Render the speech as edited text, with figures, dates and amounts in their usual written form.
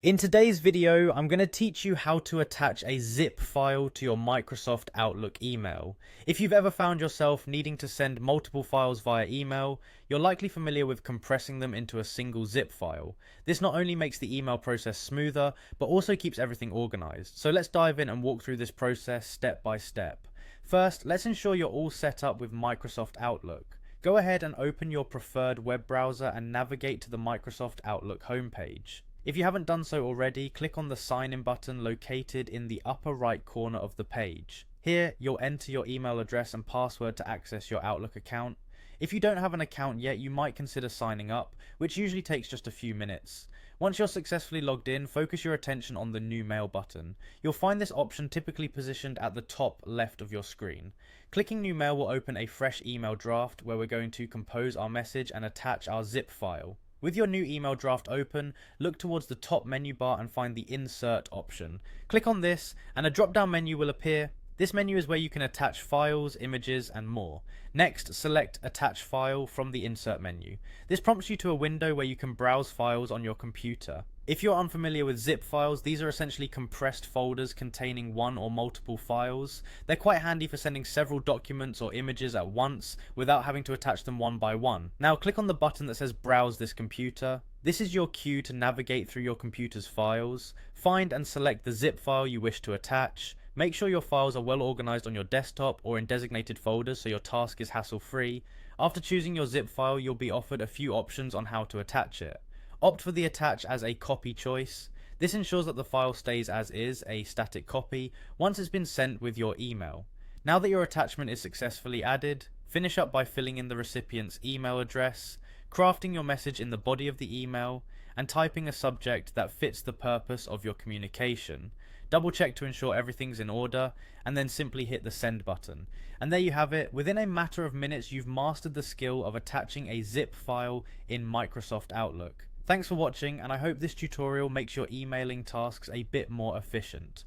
In today's video, I'm going to teach you how to attach a zip file to your Microsoft Outlook email. If you've ever found yourself needing to send multiple files via email, you're likely familiar with compressing them into a single zip file. This not only makes the email process smoother, but also keeps everything organized. So let's dive in and walk through this process step by step. First, let's ensure you're all set up with Microsoft Outlook. Go ahead and open your preferred web browser and navigate to the Microsoft Outlook homepage. If you haven't done so already, click on the sign in button located in the upper right corner of the page. Here, you'll enter your email address and password to access your Outlook account. If you don't have an account yet, you might consider signing up, which usually takes just a few minutes. Once you're successfully logged in, focus your attention on the New Mail button. You'll find this option typically positioned at the top left of your screen. Clicking New Mail will open a fresh email draft where we're going to compose our message and attach our zip file. With your new email draft open, look towards the top menu bar and find the Insert option. Click on this and a drop down menu will appear. This menu is where you can attach files, images and more. Next, select Attach File from the Insert menu. This prompts you to a window where you can browse files on your computer. If you're unfamiliar with zip files, these are essentially compressed folders containing one or multiple files. They're quite handy for sending several documents or images at once without having to attach them one by one. Now click on the button that says Browse this computer. This is your cue to navigate through your computer's files, find and select the zip file you wish to attach. Make sure your files are well organized on your desktop or in designated folders so your task is hassle-free. After choosing your zip file, you'll be offered a few options on how to attach it. Opt for the attach as a copy choice. This ensures that the file stays as is, a static copy, once it's been sent with your email. Now that your attachment is successfully added, finish up by filling in the recipient's email address, crafting your message in the body of the email, and typing a subject that fits the purpose of your communication. Double check to ensure everything's in order, and then simply hit the send button. And there you have it. Within a matter of minutes, you've mastered the skill of attaching a zip file in Microsoft Outlook. Thanks for watching, and I hope this tutorial makes your emailing tasks a bit more efficient.